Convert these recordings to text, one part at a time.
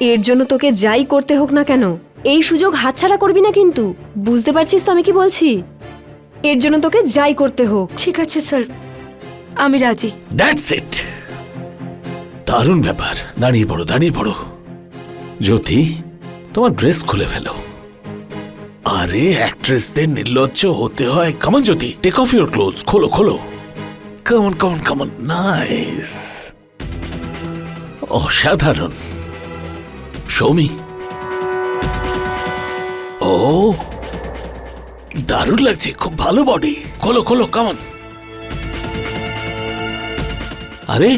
এর জন্য তোকে যাই করতে হোক না কেন এই সুযোগ হাতছাড়া করবি না, কিন্তু বুঝতে পারছিস তো আমি কি বলছি? এর জন্য তোকে যাই করতে হোক। ঠিক আছে স্যার, আমি রাজি। That's it. দারুণ ব্যাপার। দাঁড়িয়ে পড়ো, দাঁড়িয়ে পড়ো। জ্যোতি, তোমার ড্রেস খুলে ফেলো। আরে অ্যাক্ট্রেসদের নির্লজ্জ হতে হয়। Come on Jyoti, take off your clothes. খোলো খোলো। Come on come on come on. নাইস, অসাধারণ। সৌমি, ও দারুণ লাগছে, খুব ভালো বডি। খোলো খোলো, কামন। আরে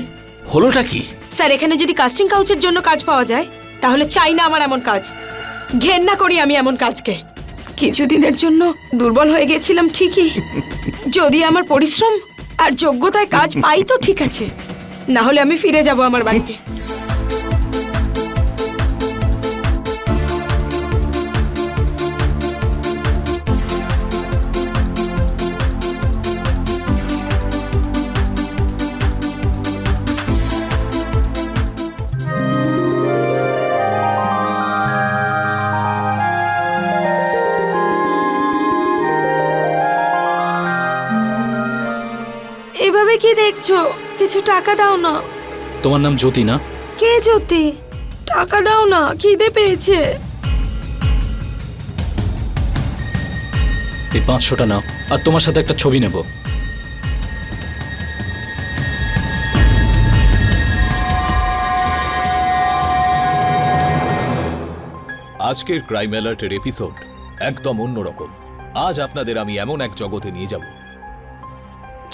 হলোটা কি? স্যার, এখানে যদি কাস্টিং কাউচের জন্য কাজ পাওয়া যায় তাহলে চাই না আমার এমন কাজ। ঘেন্না করি আমি এমন কাজকে। কিছুদিনের জন্য দুর্বল হয়ে গেছিলাম ঠিকই, যদি আমার পরিশ্রম আর যোগ্যতায় কাজ পাই তো ঠিক আছে, না হলে আমি ফিরে যাব আমার বাড়িতে। এভাবে কি দেখছো? কিছু টাকা দাও না। তোমার নাম জ্যোতি না? কে জ্যোতি? টাকা দাও না, খিদে পেয়েছে। এই 500টা নাও, আর তোমার সাথে একটা ছবি নেব। আজকের ক্রাইম অ্যালার্টের এপিসোড একদম অন্যরকম। আজ আপনাদের আমি এমন এক জগতে নিয়ে যাব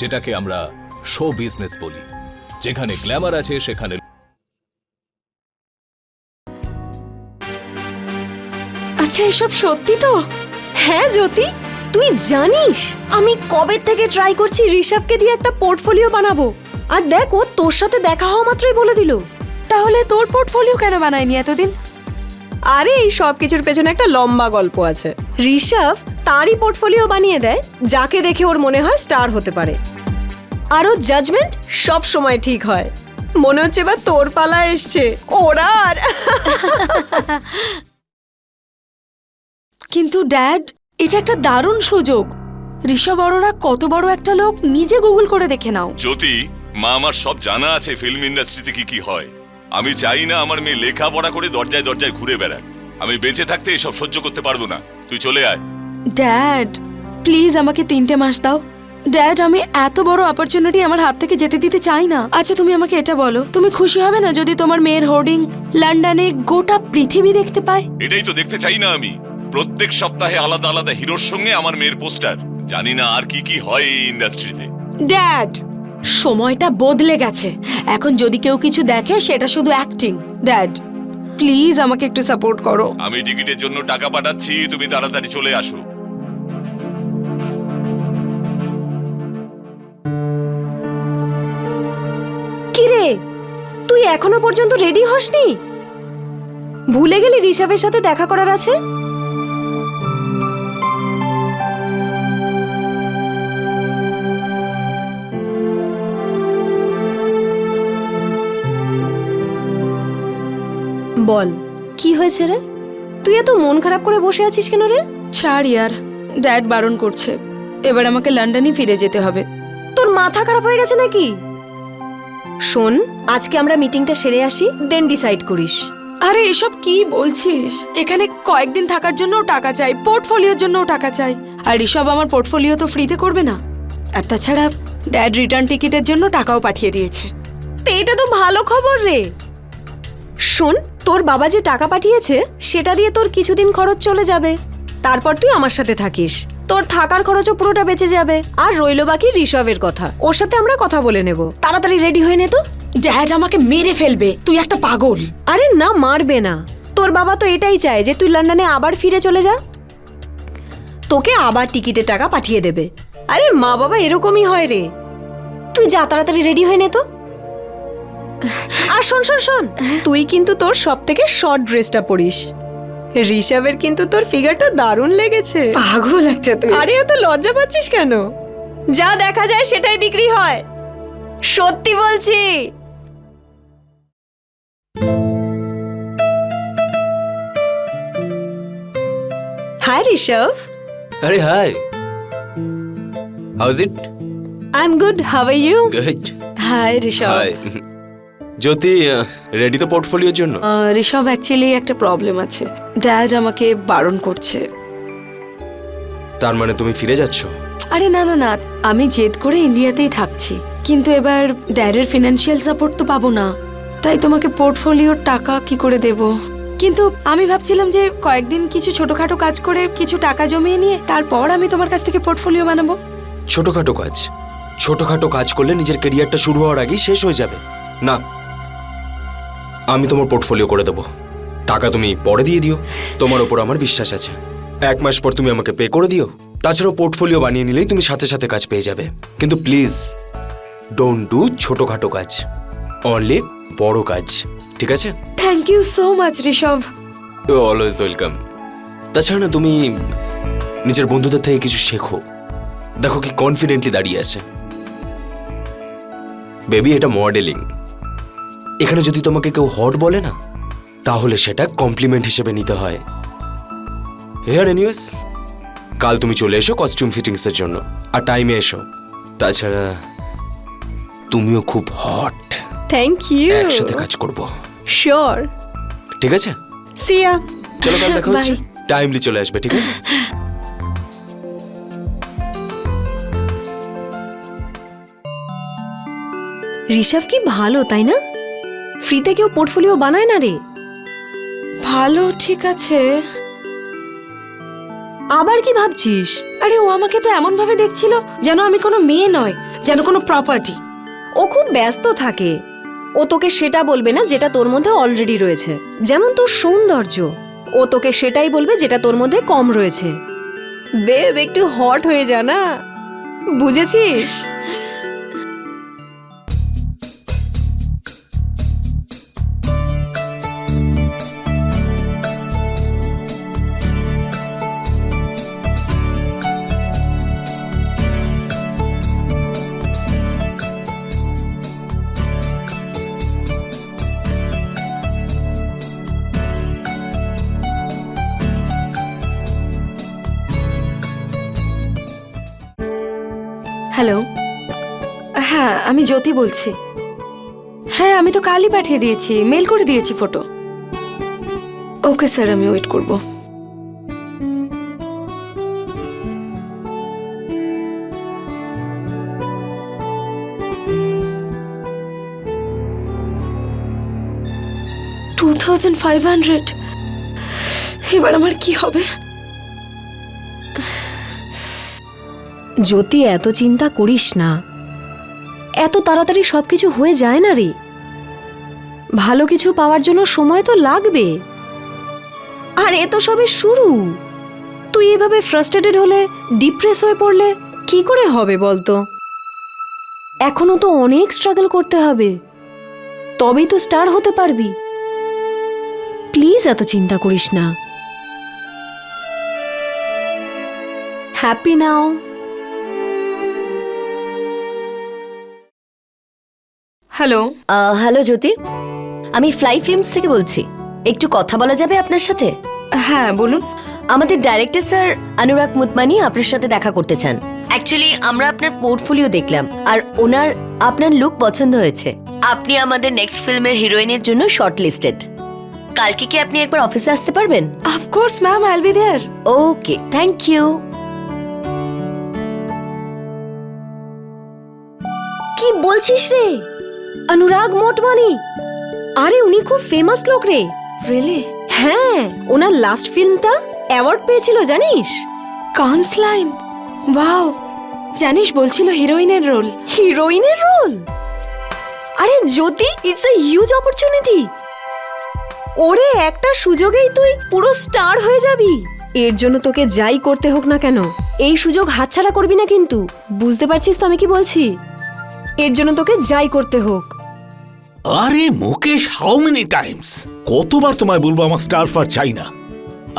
যেটাকে আমরা শো বিজনেস বলি, যেখানে গ্ল্যামার আছে সেখানে। আচ্ছা, এসব সত্যি তো? হ্যাঁ জ্যোতি, তুই জানিস আমি কবে থেকে ট্রাই করছি ঋষভকে দিয়ে একটা পোর্টফোলিও বানাবো, আর দেখ ও তোর সাথে দেখা হওয়া মাত্রই বলে দিল। তাহলে তোর পোর্টফোলিও কেন বানায়নি এতদিন? আরে এই সব কিছুর পেছনে একটা লম্বা গল্প আছে। ঋষভ তারই পোর্টফোলিও বানিয়ে দেয় যাকে দেখে ওর মনে হয় স্টার হতে পারে, আর ওর জাজমেন্ট সব সময় ঠিক হয়। মনে হচ্ছে এবার তোর পালা এসছে ওরা। আর কিন্তু ড্যাড, এটা একটা দারুণ সুযোগ। ঋষভ অরোরা কত বড় একটা লোক, নিজে গুগল করে দেখে নাও। জ্যোতি, মা আমার সব জানা আছে ফিল্ম ইন্ডাস্ট্রিতে কি কি হয়। আমি চাই না আমার মেয়ে লেখাপড়া করে দরজায় দরজায় ঘুরে বেড়াক। আমি বেঁচে থাকতে এসব সহ্য করতে পারবো না। তুই চলে আয়। ড্যাড প্লিজ আমাকে 3টে মাস দাও। ড্যাড, আমি এত বড় অপরচুনিটি আমার হাত থেকে যেতে দিতে চাই না। আচ্ছা তুমি আমাকে এটা বলো, তুমি খুশি হবে না যদি তোমার মেয়ের হোর্ডিং লন্ডনে গোটা পৃথিবী দেখতে পায়? এটাই তো দেখতে চাই না আমি। প্রত্যেক সপ্তাহে আলাদা আলাদা হিরোর সঙ্গে আমার মেয়ের পোস্টার। জানি না আর কি কি হয় এই ইন্ডাস্ট্রিতে। ড্যাড, সময়টা বদলে গেছে। এখন যদি কেউ কিছু দেখে সেটা শুধু অ্যাক্টিং। ড্যাড প্লিজ আমাকে একটু সাপোর্ট করো। আমি টিকিটের জন্য টাকা পাঠাচ্ছি, তুমি তাড়াতাড়ি চলে আসো। কি রে, তুই এখনো পর্যন্ত রেডি হসনি? ভুলে গেলি ঋষভের সাথে দেখা করার আছে? বল কি হয়েছে রে? তুই এত মন খারাপ করে বসে আছিস কেন রে? ছাড় ইয়ার, ড্যাড বারণ করছে। এবার আমাকে লন্ডনে ফিরে যেতে হবে। তোর মাথা খারাপ হয়ে গেছে নাকি? শোন, আজকে আমরা মিটিংটা সেরে আসি, দেন ডিসাইড করিস। আরে এসব কি বলছিস? এখানে কয়েকদিন থাকার জন্যও টাকা চাই, পোর্টফোলিওর জন্যও টাকা চাই, আর এসব আমার পোর্টফোলিও তো ফ্রিতে করবে না। আর তাছাড়া ড্যাড রিটার্ন টিকিটের জন্য টাকাও পাঠিয়ে দিয়েছে। তো এটা তো ভালো খবর রে। শোন, তোর বাবা যে টাকা পাঠিয়েছে সেটা দিয়ে তোর কিছুদিন খরচ চলে যাবে, তারপর তুই আমার সাথে থাকিস, তোর থাকার খরচও পুরোটা বেঁচে যাবে। আর রইল বাকি ঋষভের কথা, ওর সাথে আমরা কথা বলে নেব। তাড়াতাড়ি রেডি হয়ে নে তো। ড্যাড আমাকে মেরে ফেলবে, তুই একটা পাগল। আরে না, মারবে না। তোর বাবা তো এটাই চায় যে তুই লন্ডনে আবার ফিরে চলে যা, তোকে আবার টিকিটের টাকা পাঠিয়ে দেবে। আরে মা বাবা এরকমই হয় রে। তুই যা, তাড়াতাড়ি রেডি হয়ে নে তো। আর শোন শোন শোন, তুই কিন্তু তোর সব থেকে শর্ট ড্রেসটা পরিস। ঋষভের কিন্তু তোর ফিগারটা দারুণ লেগেছে। পাগল একটা তুই। আরে এত লজ্জা পাচ্ছিস কেন? যা দেখা যায় সেটাই বিক্রি হয়, সত্যি বলছি। Hi, Rishabh. Hey, hi. How's it? I'm good. How are you? Good. Hi Rishabh. Hi. Jyoti, ready তো পোর্টফোলিওর জন্য? ঋষভ, অ্যাকচুয়ালি একটা প্রবলেম আছে। ড্যাড আমাকে বারণ করছে। তার মানে তুমি ফিরে যাচ্ছ? আরে না না না, আমি জেদ করে ইন্ডিয়াতেই থাকছি, কিন্তু এবার ড্যাডের ফিনান্সিয়াল সাপোর্ট তো পাবো না, তাই তোমাকে পোর্টফোলিওর টাকা কি করে দেব। কিন্তু আমি ভাবছিলাম যে কয়েকদিন কিছু ছোটখাটো কাজ করে কিছু টাকা জমিয়ে নিয়ে তারপর আমি তোমার কাছ থেকে পোর্টফোলিও বানাবো। ছোটখাটো কাজ? ছোটখাটো কাজ করলে নিজের ক্যারিয়ারটা শুরু হওয়ার আগেই শেষ হয়ে যাবে। না, আমি তোমার পোর্টফোলিও করে দেবো। টাকা তুমি পরে দিয়ে দিও, তোমার ওপর আমার বিশ্বাস আছে। 1 মাস পর তুমি আমাকে পে করে দিও। তাছাড়াও পোর্টফোলিও বানিয়ে নিলেই তুমি সাথে সাথে কাজ পেয়ে যাবে। কিন্তু প্লিজ ডোন্ট ডু ছোটখাটো কাজ, অনলি বড় কাজ, ঠিক আছে? Thank you so much Rishabh. You always welcome. তাছাড়া না, তুমি নিজের বন্ধুদের থেকে কিছু শেখো। দেখো কি কনফিডেন্টলি দাঁড়িয়ে আছে। বেবি, এটা মডেলিং। এখানে যদি তোমাকে কেউ হট বলে না, তাহলে সেটা কমপ্লিমেন্ট হিসেবে নিতে হয়। হেয়ার এনিওয়েজ, কাল তুমি চলে এসো কস্টিউম ফিটিংসের জন্য, আর টাইমে এসো। তাছাড়া তুমিও খুব হট, Thank you. একসাথে কাজ করব, Sure. ঠিক আছে? See ya. চলো, কাল দেখা হচ্ছে। Bye. টাইমলি চলে আসবে, ঠিক আছে? ঋষভ কি ভালো, তাই না? ফ্রিতে কেউ পোর্টফোলিও বানায় না রে। ভালো, ঠিক আছে। আবার কি ভাবছিস? আরে ও আমাকে তো এমন ভাবে দেখছিল যেন আমি কোনো মেয়ে নয়, যেন কোনো প্রপার্টি। ও খুব ব্যস্ত থাকে। ও তোকে সেটা বলবে না যেটা তোর মধ্যে অলরেডি রয়েছে, যেমন তোর সৌন্দর্য। ও তোকে সেটাই বলবে যেটা তোর মধ্যে কম রয়েছে। বেব, একটু হট হয়ে যা না, বুঝেছিস? হ্যালো, হ্যাঁ আমি জ্যোতি বলছি। হ্যাঁ, আমি তো কালই পাঠিয়ে দিয়েছি, মেল করে দিয়েছি ফটো। ওকে স্যার, আমি ওয়েট করব। $2,500, এবার আমার কি হবে? জ্যোতি, এত চিন্তা করিস না। এত তাড়াতাড়ি সবকিছু হয়ে যায় না রে। ভালো কিছু পাওয়ার জন্য সময় তো লাগবে। আর এ তো সবে শুরু। তুই এভাবে ফ্রাস্ট্রেটেড হলে, ডিপ্রেস হয়ে পড়লে কি করে হবে বলতো? এখনো তো অনেক স্ট্রাগল করতে হবে, তবেই তো স্টার হতে পারবি। প্লিজ এত চিন্তা করিস না। হ্যাপি নাও। হ্যালো। হ্যালো জ্যোতি, আমি ফ্লাই ফিল্মস থেকে বলছি। একটু কথা বলা যাবে আপনার সাথে? হ্যাঁ বলুন। আমাদের ডাইরেক্টর স্যার অনুরাগ মুতমানি আপনার সাথে দেখা করতে চান। অ্যাকচুয়ালি আমরা আপনার পোর্টফোলিও দেখলাম, আর ওনার আপনার লুক পছন্দ হয়েছে। আপনি আমাদের নেক্সট ফিল্মের হিরোইনের জন্য শর্ট লিস্টেড। কালকে কি আপনি একবার অফিসে আসতে পারবেন? Of course ma'am, I will be there. Okay, thank you. কি বলছিস রে? অনুরাগ মোটমানি? আরে উনি খুব ফেমাস লোক রে। রিয়েলি? হ্যাঁ, ওনার লাস্ট ফিল্মটা অ্যাওয়ার্ড পেয়েছিল, জানিস? কান্স লাইন। ওয়াও, জানিস বলছিল হিরোইনের রোল। হিরোইনের রোল? আরে জ্যোতি, ইটস আ হিউজ অপরচুনিটি। ওরে, একটা সুযোগেই তুই পুরো স্টার হয়ে যাবি। এর জন্য তোকে যাই করতে হোক না কেন, এই সুযোগ হাতছাড়া করবি না কিন্তু। বুঝতে পারছিস তো আমি কি বলছি? এর জন্য তোকে যাই করতে হোক। আরে মুকেশ, হাউ মেনি টাইমস? কতবার তোমায় বলবো আমার স্টার ফার চাই না?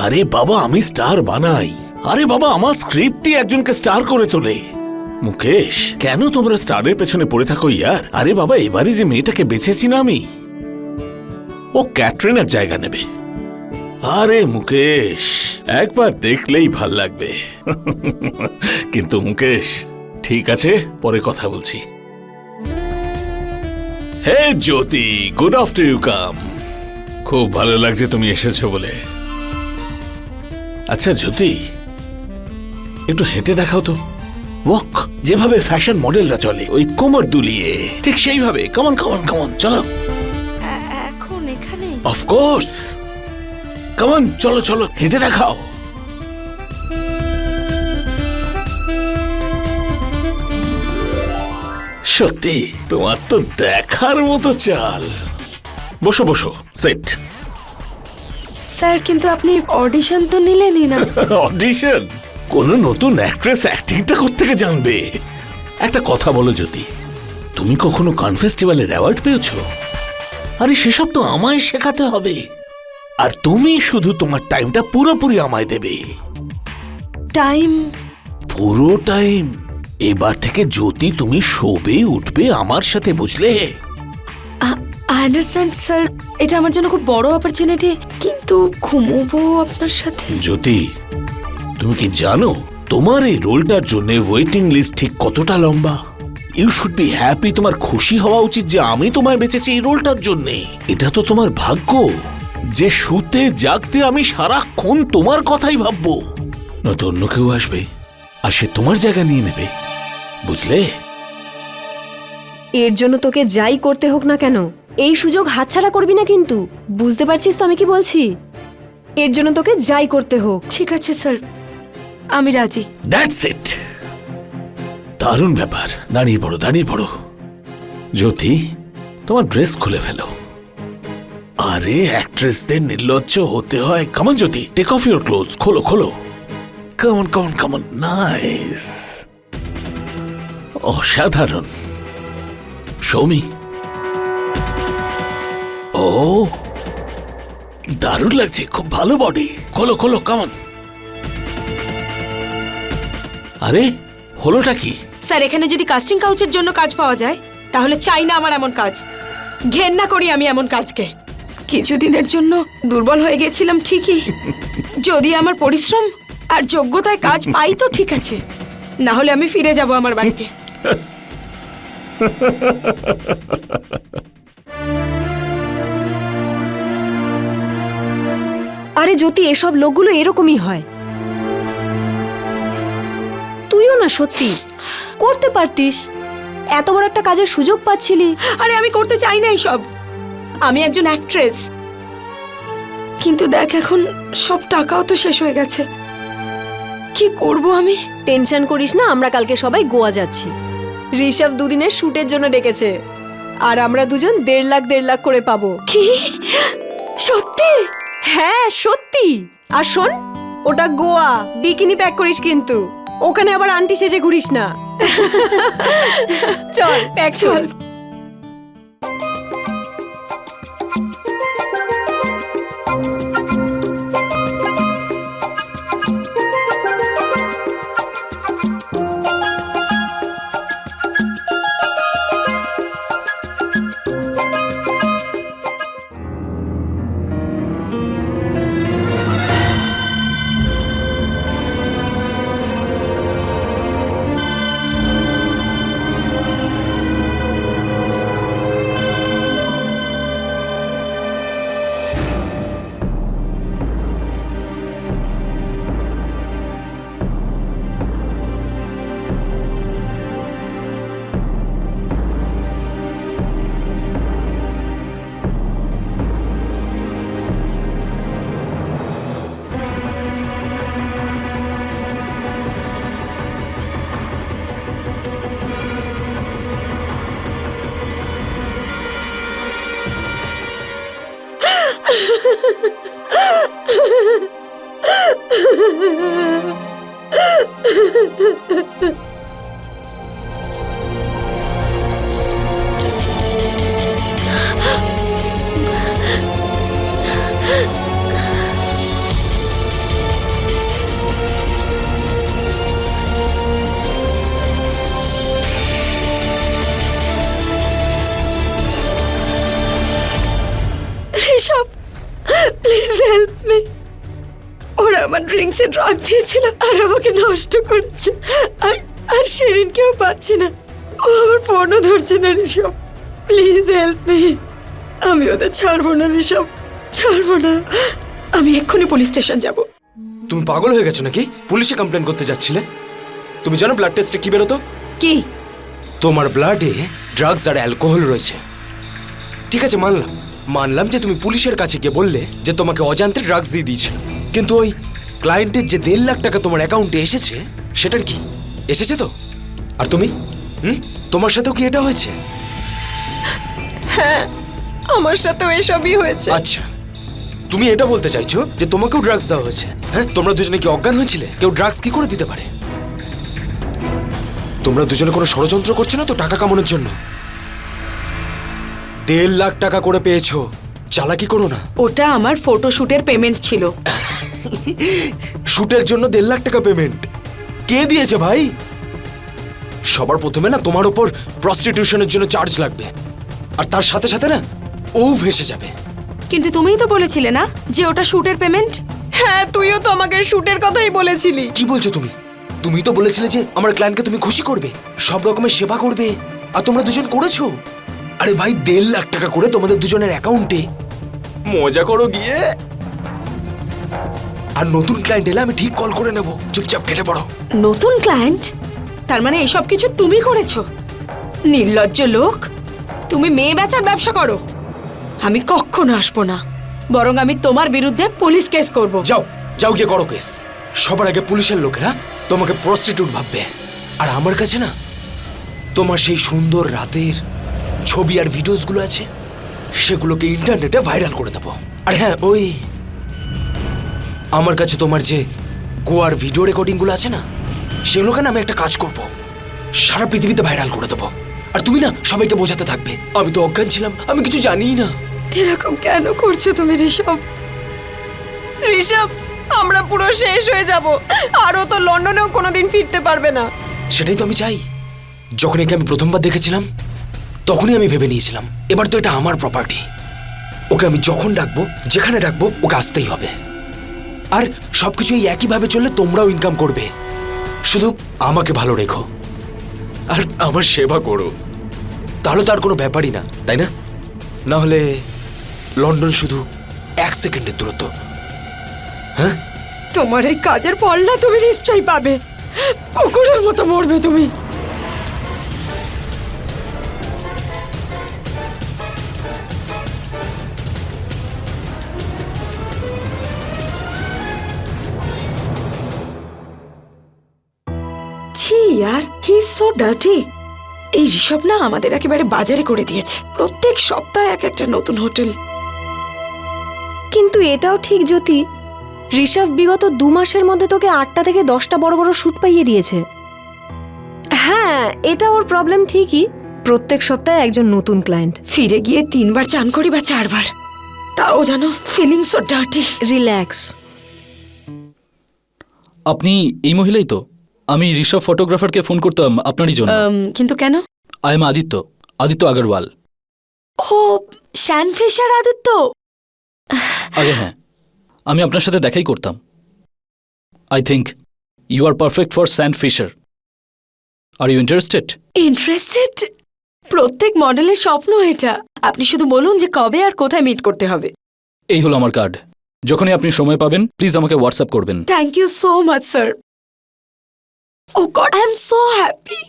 আরে বাবা, আমি স্টার বানাই। আরে বাবা, আমার স্ক্রিপ্টই একজনকে স্টার করে তোলে। মুকেশ, কেন তোমরা স্টারের পেছনে পড়ে থাকো ইয়ার? আরে বাবা, এবারে যে মেয়েটাকে বেছেছি না আমি, ও ক্যাটরিনার জায়গা নেবে। আরে মুকেশ, একবার দেখলেই ভাল লাগবে। কিন্তু মুকেশ, ঠিক আছে, পরে কথা বলছি। হে জ্যোতি, গুড আফটার ইউ কাম। খুব ভালো লাগছে তুমি এসেছো বলে। আচ্ছা জ্যোতি, একটু হেঁটে দেখাও তো। ওয়াক, যেভাবে ফ্যাশন মডেলরা চলে, ওই কোমর দুলিয়ে, ঠিক সেইভাবে। কমন কমন কমন, চলো। এখন এখানে অফকোর্স, কমন, চলো চলো, হেঁটে দেখাও। সত্যি তোমার তো দেখার মতো চাল। বসো বসো, সেট। স্যার, কিন্তু আপনি অডিশন তো নিলেনই না। অডিশন? কোন নতুন অ্যাক্ট্রেস অ্যাক্টিংটা কোত্থেকে জানবে? একটা কথা বলো জ্যোতি, তুমি কখনো কান ফেস্টিভ্যালের অ্যাওয়ার্ড পেয়েছো? আরে সেসব তো আমায় শেখাতে হবে, আর তুমি শুধু তোমার টাইমটা পুরোপুরি আমায় দেবে। টাইম? পুরো টাইম। এবার থেকে জ্যোতি তুমি শোবে উঠবে আমার সাথে, বুঝলে? আই আন্ডারস্ট্যান্ড স্যার, এটা আমার জন্য খুব বড় অপরচুনিটি, কিন্তু ঘুমোবো আপনার সাথে। জ্যোতি, তুমি কি জানো তোমার এই রোলটার জন্য ওয়েটিং লিস্ট ঠিক কতটা লম্বা? You should be happy. তোমার খুশি হওয়া উচিত যে আমি তোমায় বেঁচেছি এই রোলটার জন্য। এটা তো তোমার ভাগ্য যে শুতে জাগতে আমি সারাক্ষণ তোমার কথাই ভাববো। নয়তো অন্য কেউ আসবে আর সে তোমার জায়গা নিয়ে নেবে, বুঝলে? এর জন্য তোকে যাই করতে হোক না কেন, এই সুযোগ হাতছাড়া করবি না কিন্তু। বুঝতে পারছিস তো আমি কি বলছি? এর জন্য তোকে যাই করতে হোক। ঠিক আছে স্যার, আমি রাজি। That's it. দারুণ ব্যাপার। দাঁড়িয়ে পড়ো, দাঁড়িয়ে পড়ো। জ্যোতি, তোমার ড্রেস খুলে ফেলো। আরে অ্যাক্ট্রেসদের নির্লজ্জ হতে হয়। Come on Jyoti, take off your clothes. খোলো খোলো। Come on come on come on. নাইস, অসাধারণ। সৌমি, ও দারুণ লাগছে, খুব ভালো বডি। খোলো খোলো, কামন। আরে হলোটা কি? স্যার, এখানে যদি কাস্টিং কাউচের জন্য কাজ পাওয়া যায়, তাহলে চাই না আমার এমন কাজ। ঘেন্না করি আমি এমন কাজকে। কিছুদিনের জন্য দুর্বল হয়ে গেছিলাম ঠিকই, যদি আমার পরিশ্রম আর যোগ্যতায় কাজ পাই তো ঠিক আছে, না হলে আমি ফিরে যাব আমার বাড়িতে। আরে জ্যোতি, এসব লোকগুলো এরকমই হয়। তুইও না সত্যি করতে পারতিস, এত বড় একটা কাজের সুযোগ পাচ্ছিলি। আরে আমি করতে চাই না এইসব। আমি একজন অ্যাক্ট্রেস, কিন্তু দেখ এখন সব টাকাও তো শেষ হয়ে গেছে। কি করব আমি? টেনশন করিস না, আমরা কালকে সবাই গোয়া যাচ্ছি। ঋষভ দুদিনের শুটের জন্য ডেকেছে, আর আমরা দুজন 1.5 লাখ করে পাবো। কি সত্যি? হ্যাঁ সত্যি। আর শোন, ওটা গোয়া, বিকিনি প্যাক করিস কিন্তু, ওখানে আবার আন্টি সেজে ঘুরিস না। চল প্যাক চল। Rishabh, please help me. আমার ড্রিঙ্কসে ড্রাগ দিয়েছিল আর আমাকে নষ্ট করেছে। আর আর সেরিনকেও পাচ্ছি না, ও আমার ফোনও ধরছে না। Rishabh, please help me. আমি ওদের ছাড়বো না ঋষভ, ছাড়বো না। আমি এক্ষুনি পুলিশ স্টেশন যাব। তুমি পাগল হয়ে গেছো নাকি? পুলিশে কমপ্লেন করতে যাচ্ছিলে? তুমি জানো ব্লাড টেস্টে কি বেরোতো? কি? তোমার ব্লাডে ড্রাগস আর অ্যালকোহল রয়েছে। ঠিক আছে, মানলাম যে তুমি পুলিশের কাছে গিয়ে বললে যে তোমাকে অজান্তে ড্রাগস দিয়ে দিয়েছিল, কিন্তু ওই ক্লায়েন্টের যে 1.5 লাখ টাকা তোমার অ্যাকাউন্টে এসেছে, সেটার কি এসেছে তো? আর তুমি তোমার সাথেও কি এটা হয়েছে? আমার সাথেও এসবই হয়েছে। আচ্ছা, তুমি এটা বলতে চাইছো যে তোমাকেও ড্রাগস দেওয়া হয়েছে? হ্যাঁ, তোমরা দুজনে কি অজ্ঞান হয়েছিলে? কেউ ড্রাগস কি করে দিতে পারে? তোমরা দুজনে কোনো ষড়যন্ত্র করছো না তো টাকা কামানোর জন্য? 1.5 লাখ টাকা করে পেয়েছো, চালাকি করো না। ওটা আমার ফটোশুটের পেমেন্ট ছিল। শুটের জন্য 1.5 লাখ টাকা পেমেন্ট কে দিয়েছে ভাই? সবার প্রথমে না তোমার ওপর প্রস্টিটিউশনের জন্য চার্জ লাগবে, আর তার সাথে সাথে না ও ভেসে যাবে। কিন্তু তুমিই তো বলেছিলে না যে ওটা শুটের পেমেন্ট? হ্যাঁ, তুইও তো আমাকে শুটের কথাই বলেছিলি। কি বলছো তুমি? তুমি তো বলেছিলে যে আমার ক্লায়েন্টকে তুমি খুশি করবে, সব রকমের সেবা করবে, আর তোমরা দুজন করেছো। আরে ভাই, 1.5 লাখ টাকা করে তোমাদের দুজনের অ্যাকাউন্টে, মজা করো গিয়ে। আর নতুন ক্লায়েন্ট এলে আমি ঠিক কল করে নেব, চুপচাপ কেটে পড়ো। নতুন ক্লায়েন্ট? তার মানে এসব কিছু তুমি করেছো? নির্লজ্জ লোক, তুমি মেয়ে বেচার ব্যবসা করো। আমি কখনো আসবো না, বরং আমি তোমার বিরুদ্ধে পুলিশ কেস করব। যাও যাও গিয়ে করো কেস। সবার আগে পুলিশের লোকেরা তোমাকে প্রস্টিটিউট ভাববে, আর আমার কাছে না তোমার সেই সুন্দর রাতের ছবি আর ভিডিওসগুলো আছে, সেগুলোকে ইন্টারনেটে ভাইরাল করে দেবো। আর হ্যাঁ, ওই আমার কাছে তোমার যে গোয়ার ভিডিও রেকর্ডিংগুলো আছে না, সেগুলোকে না আমি একটা কাজ করব, সারা পৃথিবীতে ভাইরাল করে দেবো। আর তুমি না সবাইকে বোঝাতে থাকবে আমি তো অজ্ঞান ছিলাম, আমি কিছু জানিই না। এরকম কেন করছো তুমি ঋষভ? ঋষভ, আমরা পুরো শেষ হয়ে যাব। আরও তো লন্ডনেও কোনোদিন ফিরতে পারবে না। সেটাই তো আমি চাই। যখন একে আমি প্রথমবার দেখেছিলাম, তখনই আমি ভেবে নিয়েছিলাম এবার তো এটা আমার প্রপার্টি। ওকে আমি যখন ডাকবো, যেখানে ডাকবো, ওকে আসতেই হবে। আর সবকিছু এই একইভাবে চললে তোমরাও ইনকাম করবে। শুধু আমাকে ভালো রেখো আর আমার সেবা করো, তাহলে তো আর কোনো ব্যাপারই না, তাই না? না হলে লন্ডন শুধু 1 সেকেন্ডের দূরত্ব। হ্যাঁ, তোমার এই কাজের ফল না তুমি নিশ্চয়ই পাবে। কুকুরের মতো মরবে তুমি। ছি यार, হি ইজ সো ডার্টি। এই ঋষভ না আমাদের একেবারে বাজারে করে দিয়েছে। প্রত্যেক সপ্তাহে এক একটা নতুন হোটেল। কিন্তু এটাও ঠিক জ্যোতি, ঋষভ বিগত 2 মাসের মধ্যে তোকে 8টা থেকে 10টা বড় বড় শুট পাইয়ে দিয়েছে। হ্যাঁ, এটা ওর প্রবলেম ঠিকই, প্রত্যেক সপ্তাহে একজন নতুন ক্লায়েন্ট। ফিরে গিয়ে 3 বার চান করি বা 4 বার, তাও জানো ফিলিং সো ডার্টি। রিল্যাক্স। আপনি এই মহিলাই তো? আমি ঋষভ ফটোগ্রাফারকে ফোন করতাম আপনারই জন্য। কিন্তু কেন? I am Aditya Agarwal. Oh, Shan Fisher Aditya. আগে হ্যাঁ, আমি আপনার সাথে দেখাই করতাম। I think you are perfect for Sand Fisher. Are you interested? Interested? প্রত্যেক মডেলের স্বপ্ন এটা। আপনি শুধু বলুন যে কবে আর কোথায় মিট করতে হবে। এই হলো আমার কার্ড। যখনই আপনি সময় পাবেন প্লিজ আমাকে হোয়াটসঅ্যাপ করবেন। Thank you so much sir. Oh God, I am so happy.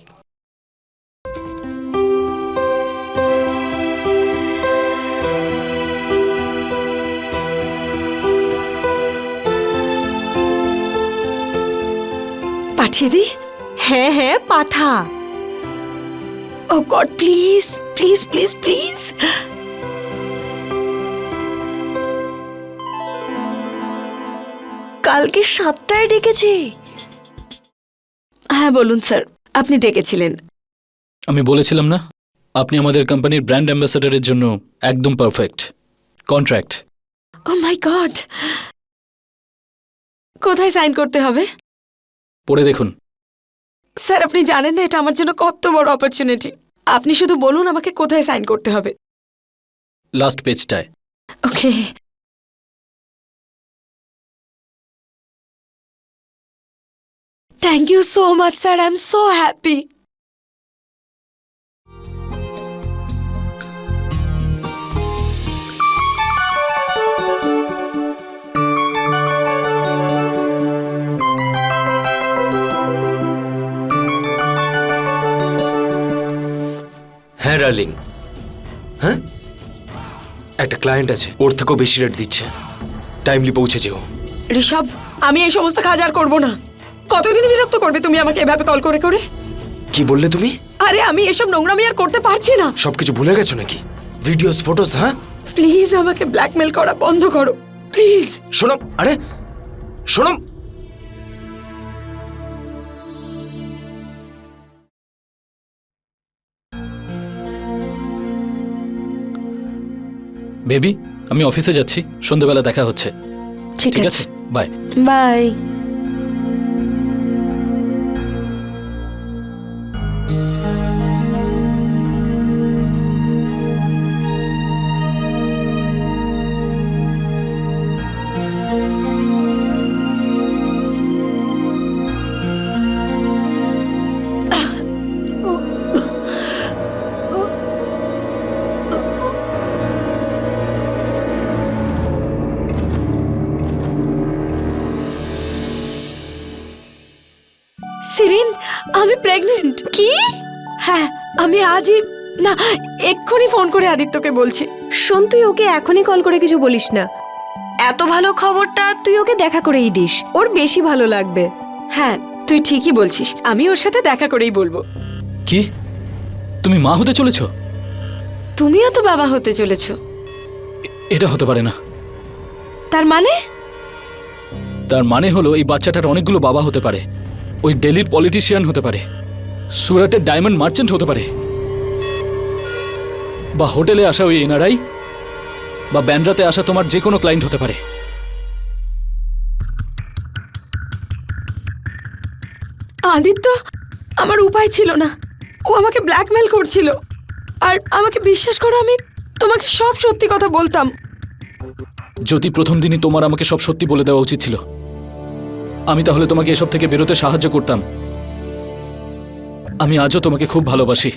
পাঠিয়ে দিই? হ্যাঁ হ্যাঁ, পাঠা। Oh God, please please please please. কালকে 7টায় ডেকেছে। হ্যাঁ বলুন স্যার, আপনি ডেকেছিলেন। আমি বলেছিলাম না আপনি আমাদের কোম্পানির ব্র্যান্ড অ্যাম্বাসেডারের জন্য একদম পারফেক্ট। কন্ট্রাক্ট। ও মাই গড, কোথায় সাইন করতে হবে? পড়ে দেখুন। স্যার আপনি জানেন না এটা আমার জন্য কত বড় অপরচুনিটি। আপনি শুধু বলুন আমাকে কোথায় সাইন করতে হবে। লাস্ট পেজটায়। Okay. Thank you so much sir, I am so happy. হ্যাঁ ডার্লিং, হ্যাঁ একটা ক্লায়েন্ট আছে, ওর থেকেও বেশি রেট দিচ্ছে, টাইমলি পৌঁছে যেও। ঋষভ, আমি এই সমস্ত কাজ আর করবো না। কতদিন বিরক্ত করবে তুমি আমাকে এভাবে কল করে করে? কি বললে তুমি? আরে আমি এসব নোংরামি আর করতে পারছি না। সবকিছু ভুলে গেছো নাকি? ভিডিওস, ফটোস, হ্যাঁ? প্লিজ আমাকে ব্ল্যাকমেল করা বন্ধ করো প্লিজ। শোনো, আরে শোনো, বেবি, আমি অফিসে যাচ্ছি, সন্ধ্যেবেলা দেখা হচ্ছে। ঠিক ঠিক আছে, আছে, বাই। বাই। সিরিন, আমি প্রেগনেন্ট। কি? হ্যাঁ, আমি আজই, না এক্ষুনি ফোন করে আদিত্যকে বলছি। শোন, তুই ওকে এখনই কল করে কিছু বলিস না। এত ভালো খবরটা তুই ওকে দেখা করেই দিস, ওর বেশি ভালো লাগবে। হ্যাঁ, তুই ঠিকই বলছিস, আমি ওর সাথে দেখা করেই বলবো। কি, তুমি মা হতে চলেছো? তুমিও তো বাবা হতে চলেছো। এটা হতে পারে না। তার মানে? তার মানে হলো এই বাচ্চাটার অনেকগুলো বাবা হতে পারে। ওই দিল্লির পলিটিশিয়ান হতে পারে, সুরাটের ডায়মন্ড মার্চেন্ট হতে পারে, বা হোটেলে আসা ওই এনআরআই, বা ব্যান্ডরাতে আসা তোমার যে কোনো ক্লায়েন্ট হতে পারে। আদিত্য, আমার উপায় ছিল না, ও আমাকে ব্ল্যাকমেল করছিল। আর আমাকে বিশ্বাস করো, আমি তোমাকে সব সত্যি কথা বলতাম। যদি প্রথম দিনই তোমার আমাকে সব সত্যি বলে দেওয়া উচিত ছিল, আমি তাহলে তোমাকে এসব থেকে বেরোতে সাহায্য করতাম। আমি আজও তোমাকে খুব ভালোবাসি,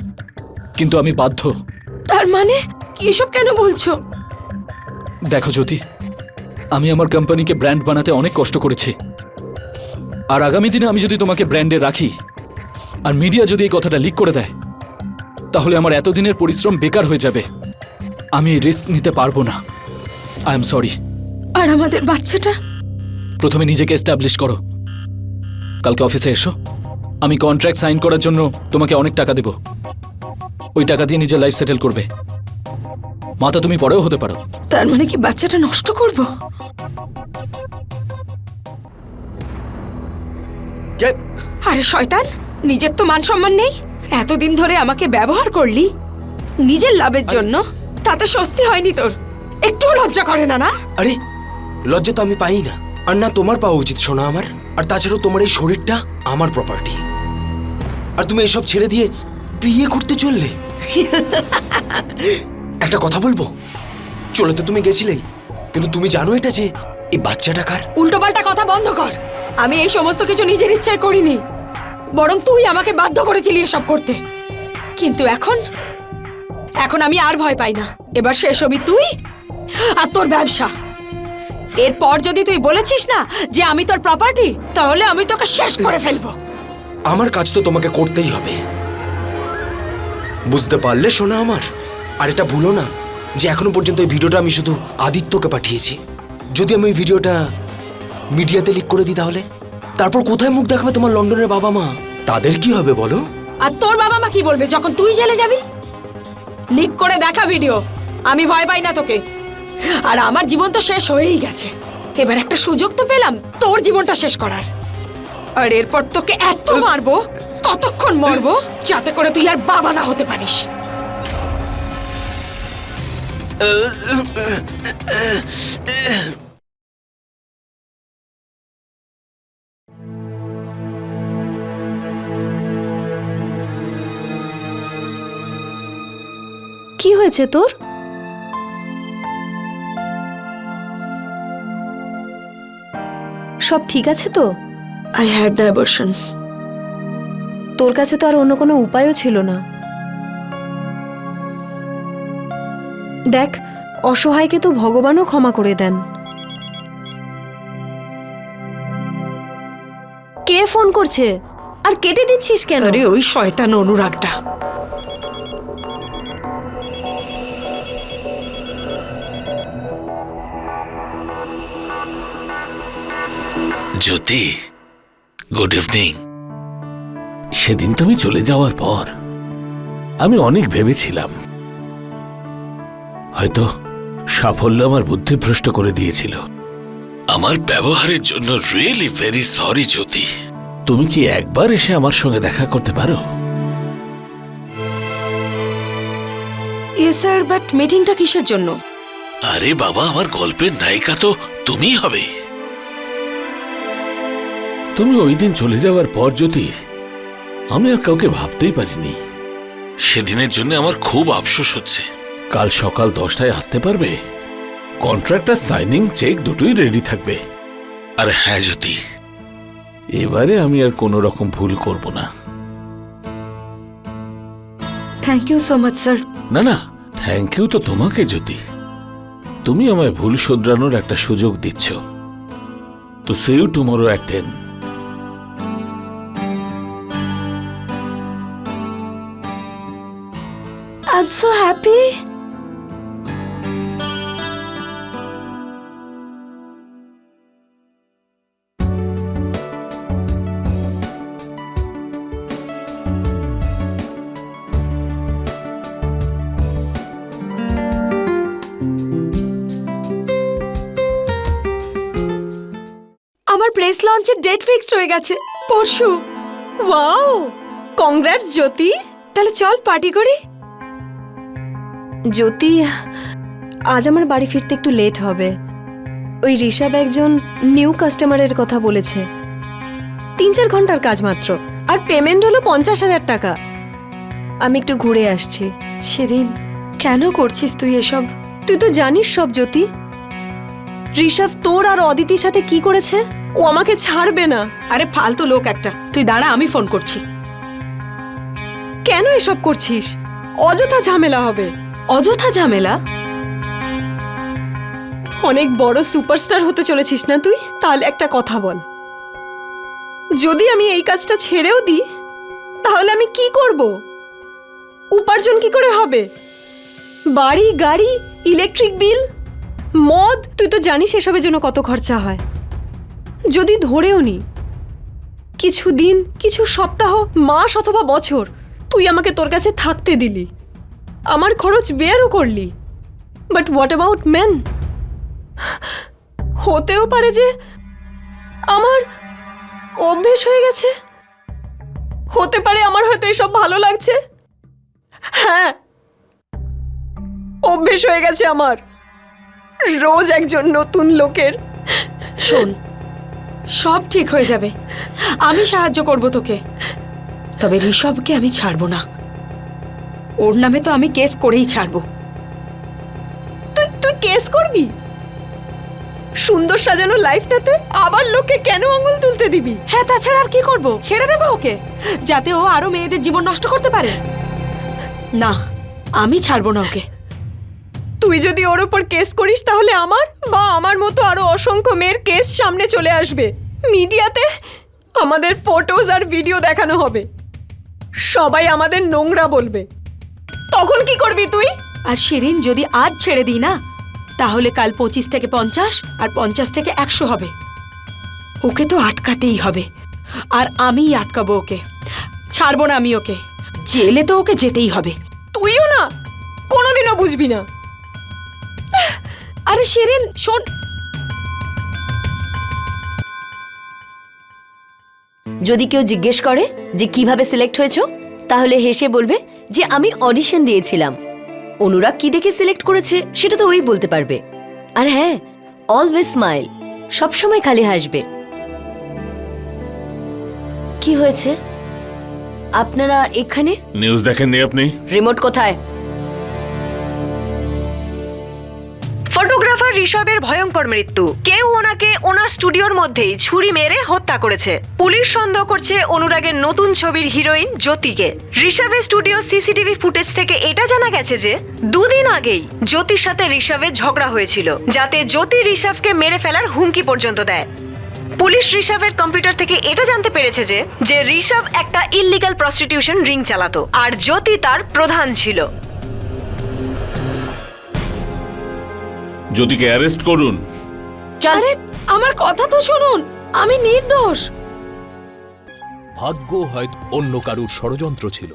কিন্তু আমি বাধ্য। তার মানে এসব কেন বলছো? দেখো জ্যোতি, আমি আমার কোম্পানিকে ব্র্যান্ড বানাতে অনেক কষ্ট করেছি, আর আগামী দিনে আমি যদি তোমাকে ব্র্যান্ডে রাখি আর মিডিয়া যদি এই কথাটা লিক করে দেয়, তাহলে আমার এতদিনের পরিশ্রম বেকার হয়ে যাবে। আমি রিস্ক নিতে পারবো না। I am sorry. আর আমাদের বাচ্চাটা? প্রথমে নিজেকে এস্টাবলিশ করো, কালকে অফিসে এসো। আমি কন্ট্রাক্ট সাইন করার জন্য তোমাকে অনেক টাকা দেব, ওই টাকা দিয়ে নিজের লাইফ সেটেল করবে। মাতা তুমি পরেও হতে পারো। তার মানে কি বাচ্চাটা নষ্ট করব? কে? আরে শয়তান, নিজের তো মান সম্মান নেই। এতদিন ধরে আমাকে ব্যবহার করলি নিজের লাভের জন্য, তাতে স্বস্তি হয়নি তোর? একটু লজ্জা করে না? না আরে লজ্জা তো আমি পাই না, আর না তোমার পাওয়া উচিত শোনা আমার। আর তাছাড়াও তোমার এই শরীরটা আমার প্রপার্টি, আর তুমি এসব ছেড়ে দিয়ে বিয়ে করতে চললে। একটা কথা বলবো, চলে তো তুমি গেছিলেই, কিন্তু তুমি জানো এটা যে এই বাচ্চাটা কার? উল্টোপাল্টা কথা বন্ধ কর। আমি এই সমস্ত কিছু নিজের ইচ্ছায় করিনি, বরং তুই আমাকে বাধ্য করেছিলি এসব করতে। কিন্তু এখন আমি আর ভয় পাই না। এবার শেষ হবি তুই আর তোর ব্যবসা। এরপর যদি তুই বলেছিস না যে আমি তোর প্রপার্টি, তাহলে আমি তোকে শেষ করে ফেলবো। আমার কাজ তো তোমাকে করতেই হবে, বুঝতে পারলে শোনা আমার? আর এটা ভুলো না যে এখনো পর্যন্ত এই ভিডিওটা আমি শুধু আদিত্যকে পাঠিয়েছি। যদি আমি এই ভিডিওটা মিডিয়াতে লিক করে দিই, তাহলে তারপর কোথায় মুখ দেখাবে তোমার লন্ডনের বাবা মা? তাদের কি হবে বলো? আর তোর বাবা মা কি বলবে যখন তুই জেলে যাবি? লিক করে দেখা ভিডিও, আমি ভয় পাই না তোকে। আর আমার জীবন তো শেষ হয়েই গেছে, এবার একটা সুযোগ তো পেলাম তোর জীবনটা শেষ করার। আর এরপর তোকে এত মারবো, কতক্ষণ মারবো, যাতে করে তুই আর বাবা না হতে পারিস। কি হয়েছে তোর? সব ঠিক আছে তো? I had the abortion. তোর কাছে তো আর অন্য কোনো উপায়ও ছিল না। দেখ, অসহায়কে তো ভগবানও ক্ষমা করে দেন। কে ফোন করছে আর কেটে দিচ্ছিস কেন? আরে ওই শয়তান অনুরাগটা। জ্যোতি, গুড ইভিনিং। সেদিন তুমি চলে যাওয়ার পর আমি অনেক ভেবেছিলাম হয়তো সাফল্য আমার বুদ্ধি ভ্রষ্ট করে দিয়েছিল। আমার ব্যবহারের জন্য রিয়েলি ভেরি সরি জ্যোতি। তুমি কি একবার এসে আমার সঙ্গে দেখা করতে পারো? ইয়েস স্যার, বাট মিটিংটা কিসের জন্য? আরে বাবা, আমার গল্পের নায়িকা তো তুমিই হবে। তুমি ওই দিন চলে যাওয়ার পর জ্যোতি, আমি আর কাউকে ভাবতেই পারিনি। সেদিনের জন্য আমার খুব আফসোস হচ্ছে। কাল সকাল 10টায় আসতে পারবে? কন্ট্রাক্ট আর সাইনিং চেক দুটোই রেডি থাকবে। আর হ্যাঁ জ্যোতি, এবারে আমি আর কোনো রকম ভুল করব না। Thank you so much sir. না না, থ্যাংক ইউ তো তোমাকে জ্যোতি। তুমি আমায় ভুল শোধরানোর একটা সুযোগ দিচ্ছ। তো see you tomorrow at 10। I'm so happy. আমার প্রেস লঞ্চের ডেট ফিক্সড হয়ে গেছে পরশু। Wow, congrats Jyoti. তাহলে চল পার্টি করি। জ্যোতি, আজ আমার বাড়ি ফিরতে একটু লেট হবে। ওই ঋষভ একজন নিউ কাস্টমারের কথা বলেছে। 3-4 ঘন্টার কাজ মাত্র, আর পেমেন্ট হলো 50,000 টাকা। আমি একটু ঘুরে আসছি। শিরিন, কেন করছিস তুই এসব? তুই তো জানিস সব জ্যোতি। ঋষভ তোর আর অদিতির সাথে কি করেছে? ও আমাকে ছাড়বে না। আরে ফালতু লোক একটা। তুই দাঁড়া, আমি ফোন করছি। কেন এসব করছিস? অযথা ঝামেলা হবে। অযথা ঝামেলা? অনেক বড় সুপারস্টার হতে চলেছিস না তুই? তাহলে একটা কথা বল, যদি আমি এই কাজটা ছেড়েও দিই তাহলে আমি কি করব? উপার্জন কি করে হবে? বাড়ি, গাড়ি, ইলেকট্রিক বিল, মদ, তুই তো জানিস এসবের জন্য কত খরচা হয়। যদি ধরেও নি কিছু দিন, কিছু সপ্তাহ, মাস অথবা বছর তুই আমাকে তোর কাছে থাকতে দিলি, আমার খরচ বেয়ারও করলি, বাট হোয়াট অ্যাবাউট মেন? হতেও পারে যে আমার অভ্যেস হয়ে গেছে। হতে পারে আমার হয়তো এসব ভালো লাগছে। হ্যাঁ, অভ্যেস হয়ে গেছে আমার রোজ একজন নতুন লোকের। শোন, সব ঠিক হয়ে যাবে। আমি সাহায্য করব তোকে। তবে ঋষভকে আমি ছাড়বো না। ওর নামে তো আমি কেস করেই ছাড়বো। তুই কেস করবি? সুন্দর সাজানো লাইফটাতে আবার লোককে কেন আঙুল তুলতে দিবি? হ্যাঁ, তাছাড়া আর কি করব? ছেড়ে দেবো ওকে, যাতে ও আরো মেয়েদের জীবন নষ্ট করতে পারে? না, আমি ছাড়বো না ওকে। তুই যদি ওর ওপর কেস করিস তাহলে আমার বা আমার মতো আরো অসংখ্য মেয়ের কেস সামনে চলে আসবে। মিডিয়াতে আমাদের ফটোজ আর ভিডিও দেখানো হবে, সবাই আমাদের নোংরা বলবে। তখন কি করবি তুই? আর শিরিন, যদি আজ ছেড়ে দিই না, তাহলে কাল 25 থেকে 50 আর 50 থেকে 100 হবে। ওকে তো আটকাতেই হবে, আর আমিই আটকাবো ওকে। ছাড়বো না আমি ওকে। জেলে তো ওকে যেতেই হবে। তুইও না, কোনোদিনও বুঝবি না। আরে শিরিন, শোন। যদি কেউ জিজ্ঞেস করে যে কিভাবে সিলেক্ট হয়েছো, তাহলে হেসে বলবে যে আমি অডিশন দিয়েছিলাম। অনুরাগ কি দেখে সিলেক্ট করেছে সেটা তো ওই বলতে পারবে। আর হ্যাঁ, অলওয়েজ স্মাইল, সবসময় খালি হাসবে। কি হয়েছে? আপনারা এখানে? নিউজ দেখেননি আপনি? রিমোট কোথায়? ফটোগ্রাফার ঋষভের ভয়ঙ্কর মৃত্যু। কেউ ওনাকে ওনার স্টুডিওর মধ্যেই ছুরি মেরে হত্যা করেছে। পুলিশ সন্দেহ করছে অনুরাগের নতুন ছবির হিরোইন জ্যোতিকে। ঋষভের স্টুডিও সিসিটিভি ফুটেজ থেকে এটা জানা গেছে যে 2 দিন আগেই জ্যোতির সাথে ঋষভের ঝগড়া হয়েছিল, যাতে জ্যোতি ঋষভকে মেরে ফেলার হুমকি পর্যন্ত দেয়। পুলিশ ঋষভের কম্পিউটার থেকে এটা জানতে পেরেছে যে ঋষভ একটা ইললিগাল প্রস্টিটিউশন রিং চালাতো আর জ্যোতি তার প্রধান ছিল। জ্যোতিকে অ্যারেস্ট করুন। আরে আমার কথা তো শুনুন, আমি নির্দোষ। ভাগ্য হয়তো অন্য কারুর ষড়যন্ত্র ছিল।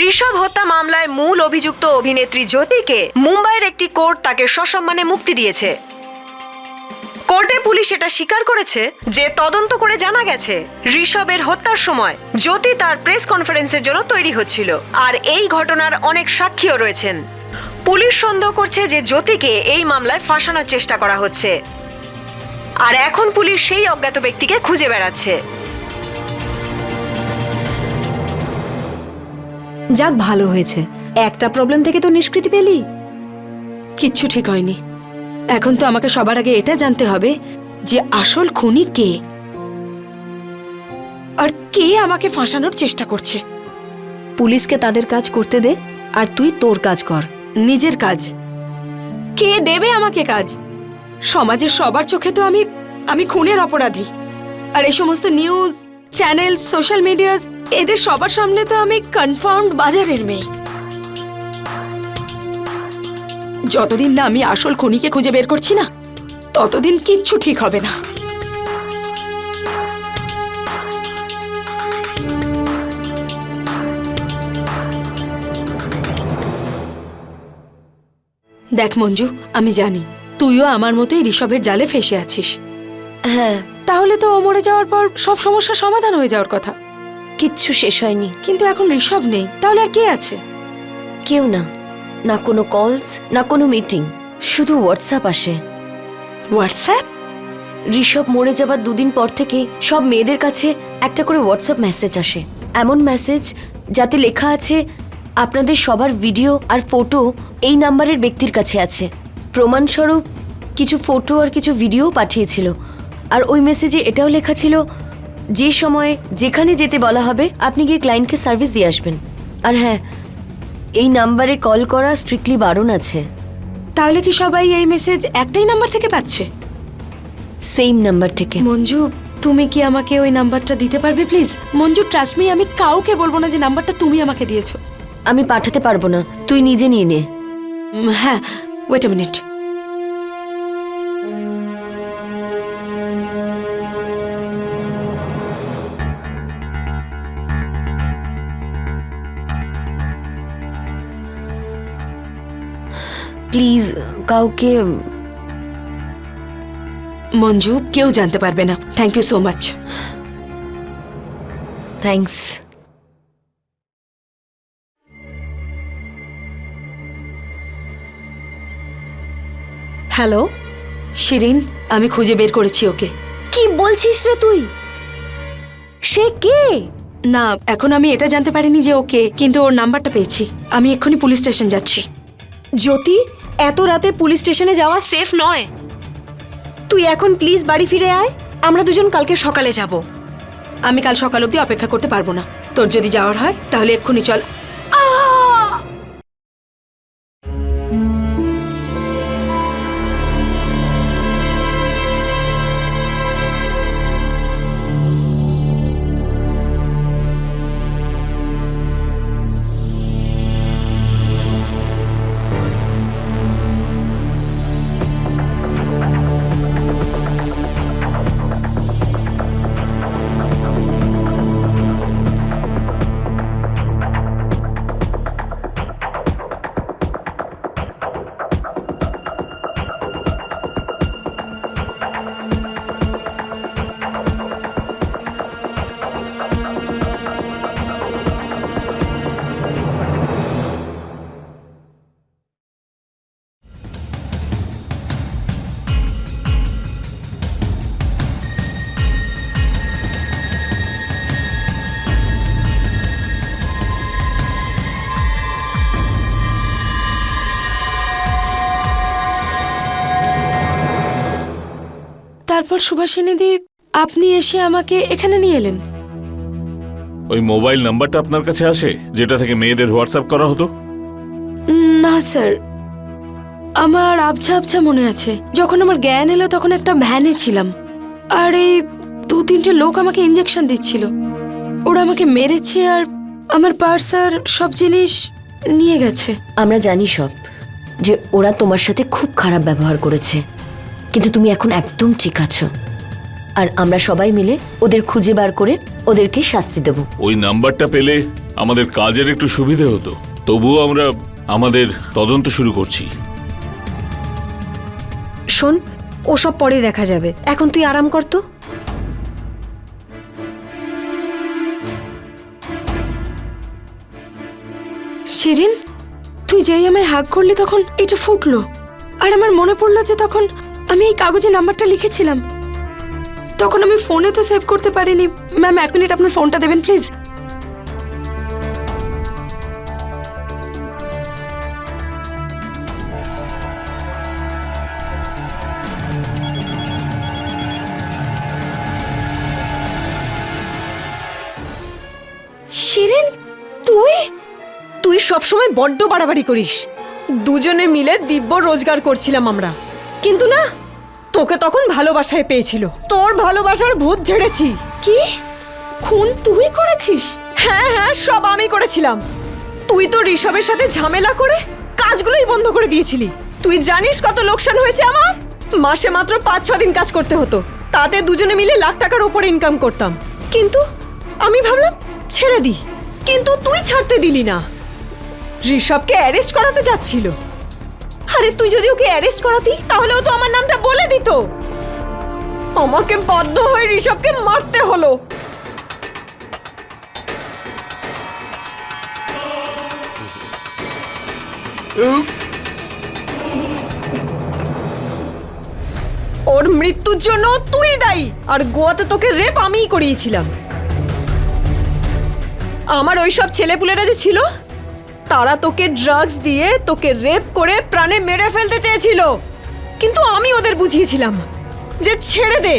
ঋষভ হত্যা মামলায় মূল অভিযুক্ত অভিনেত্রী জ্যোতিকে মুম্বাইয়ের একটি কোর্ট তাকে সসম্মানে মুক্তি দিয়েছে। কোর্টে পুলিশ এটা স্বীকার করেছে যে তদন্ত করে জানা গেছে ঋষভের হত্যার সময় জ্যোতি তার প্রেস কনফারেন্সের জন্য তৈরি হচ্ছিল, আর এই ঘটনার অনেক সাক্ষীও রয়েছেন। পুলিশ সন্দেহ করছে যে জ্যোতিকে এই মামলায় ফাঁসানোর চেষ্টা করা হচ্ছে, আর এখন পুলিশ সেই অজ্ঞাত ব্যক্তিকে খুঁজে বেড়াচ্ছে। যাক, ভালো হয়েছে, একটা প্রবলেম থেকে তো নিষ্কৃতি পেলি। কিচ্ছু ঠিক হয়নি। এখন তো আমাকে সবার আগে এটা জানতে হবে যে আসল খুনি কে, আর কে আমাকে ফাঁসানোর চেষ্টা করছে। পুলিশকে তাদের কাজ করতে দে, আর তুই তোর কাজ কর। নিজের কাজ কে দেবে আমাকে কাজ? সমাজের সবার চোখে তো আমি খুনের অপরাধী, আর এই সমস্ত নিউজ চ্যানেল, সোশ্যাল মিডিয়া, এদের সবার সামনে তো আমি কনফার্মড বাজারের মেয়ে। যতদিন না আমি আসল খুনিকে খুঁজে বের করছি না, ততদিন কিচ্ছু ঠিক হবে না। দেখ মঞ্জু, আমি জানি তুইও আমার মতোই ঋষভের জালে ফেসে আছিস। হ্যাঁ, তাহলে তো ও মরে যাওয়ার পর সব সমস্যার সমাধান হয়ে যাওয়ার কথা। কিচ্ছু শেষ হয়নি। কিন্তু এখন ঋষভ নেই, তাহলে আর কে আছে? কেউ না, না কোনো কলস, না কোনো মিটিং, শুধু হোয়াটসঅ্যাপ আসে। হোয়াটসঅ্যাপ? ঋষভ মরে যাবার 2 দিন পর থেকে সব মেয়েদের কাছে একটা করে হোয়াটসঅ্যাপ মেসেজ আসে। এমন মেসেজ যাতে লেখা আছে আপনাদের সবার ভিডিও আর ফটো এই নাম্বারের ব্যক্তির কাছে আছে। প্রমাণস্বরূপ কিছু ফটো আর কিছু ভিডিও পাঠিয়েছিল, আর ওই মেসেজে এটাও লেখা ছিল যে সময়ে যেখানে যেতে বলা হবে আপনি গিয়ে ক্লায়েন্টকে সার্ভিস দিয়ে আসবেন। আর হ্যাঁ, এই নাম্বারে কল করা স্ট্রিক্টলি বারণ আছে। তাহলে কি সবাই এই মেসেজ একটাই নাম্বার থেকে পাচ্ছে? সেম নাম্বার থেকে। মঞ্জু, তুমি কি আমাকে ওই নাম্বারটা দিতে পারবে প্লিজ? মঞ্জু, ট্রাস্ট মি, আমি কাউকে বলবো না যে নাম্বারটা তুমি আমাকে দিয়েছো। আমি পাঠাতে পারবো না, তুই নিজে নিয়ে নে। হ্যাঁ, ওয়েট আ মিনিট। প্লিজ কাউকে। মঞ্জু, কেউ জানতে পারবে না। Thank you so much. Thanks. Hello Shirin, আমি খুঁজে বের করেছি ওকে। কি বলছিস রে তুই? সে কে? না, এখন আমি এটা জানতে পারিনি যে ওকে, কিন্তু ওর নাম্বারটা পেয়েছি। আমি এক্ষুনি পুলিশ স্টেশন যাচ্ছি। জ্যোতি, এত রাতে পুলিশ স্টেশনে যাওয়া সেফ নয়। তুই এখন প্লিজ বাড়ি ফিরে আয়, আমরা দুজন কালকে সকালে যাব। আমি কাল সকাল অবধি অপেক্ষা করতে পারবো না। তোর যদি যাওয়ার হয় তাহলে এক্ষুনি চল। তারপর সুভাষিনীদি আপনি এসে আমাকে এখানে নিয়ে এলেন। ওই মোবাইল নাম্বারটা আপনার কাছে আসে যেটা থেকে মেয়েদের হোয়াটসঅ্যাপ করা হতো? না স্যার, আমার আবছা আবছা মনে আছে। যখন আমার জ্ঞান এলো তখন একটা ভ্যানে ছিলাম, আর এই 2-3টে লোক আমাকে ইঞ্জেকশন দিচ্ছিল। ওরা আমাকে মেরেছে আর আমার পার্স আর সব জিনিস নিয়ে গেছে। আমরা জানি সব, যে ওরা তোমার সাথে খুব খারাপ ব্যবহার করেছে, কিন্তু তুমি এখন একদম ঠিক আছো। আর আমরা সবাই মিলে ওদের খুঁজে বার করে ওদেরকে শাস্তি দেব। ওই নাম্বারটা পেলে আমাদের কাজের একটু সুবিধে হতো। তবুও আমরা আমাদের তদন্ত শুরু করছি। শোন, ওসব পরে দেখা যাবে, এখন তুই আরাম কর তো। শিরিন, তুই যেই আমায় হাগ করলি তখন এটা ফুটলো, আর আমার মনে পড়লো যে তখন আমি এই কাগজে নাম্বারটা লিখেছিলাম। তখন আমি ফোনে তো সেভ করতে পারিনি। ম্যাম, 1 মিনিট আপনার ফোনটা দেবেন প্লিজ। শিরিন, তুই তুই সবসময় বড্ড বাড়াবাড়ি করিস। দুজনে মিলে দিব্য রোজগার করছিলাম আমরা, কিন্তু না, তোকে তখন ভালোবাসায় পেয়েছিল। তোর ভালোবাসার ভূত ঝেড়েছি। কি খুন তুই করেছিস? হ্যাঁ হ্যাঁ, সব আমি করেছিলাম। তুই তো ঋষভের সাথে ঝামেলা করে কাজগুলোই বন্ধ করে দিয়েছিলি। তুই জানিস কত লোকসান হয়েছে আমার? মাসে মাত্র 5-6 দিন কাজ করতে হতো, তাতে দুজনে মিলে লাখ টাকার উপরে ইনকাম করতাম। কিন্তু আমি ভাবলাম ছেড়ে দিই, কিন্তু তুই ছাড়তে দিলি না। ঋষভকে অ্যারেস্ট করাতে যাচ্ছিল। আরে তুই যদি ওকে অ্যারেস্ট করাতি তাহলে ও তো আমার নামটা বলে দিত। আমাকে বাধ্য হয়ে ঋষভকে মারতে হলো। ওর মৃত্যুর জন্য তুই দায়ী, আর গোয়াতে তোকে রেপ আমিই করিয়েছিলাম। আমার ওইসব ছেলেপুলেরা যে ছিল, তারা তোকে ড্রাগস দিয়ে তোকে রেপ করে প্রাণে মেরে ফেলতে চেয়েছিল, কিন্তু আমি ওদের বুঝিয়েছিলাম যে ছেড়ে দে।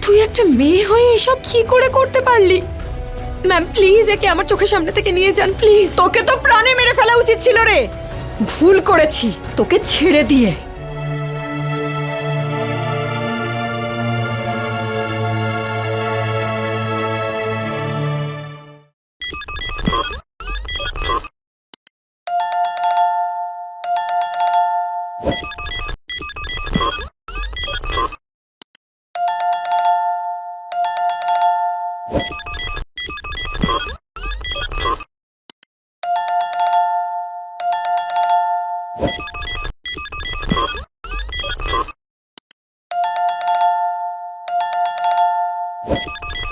তুই একটা মেয়ে হয়ে এসব কি করে করতে পারলি? ম্যাম প্লিজ, একে আমার চোখের সামনে থেকে নিয়ে যান প্লিজ। তোকে তো প্রাণে মেরে ফেলা উচিত ছিল রে। ভুল করেছি তোকে ছেড়ে দিয়ে।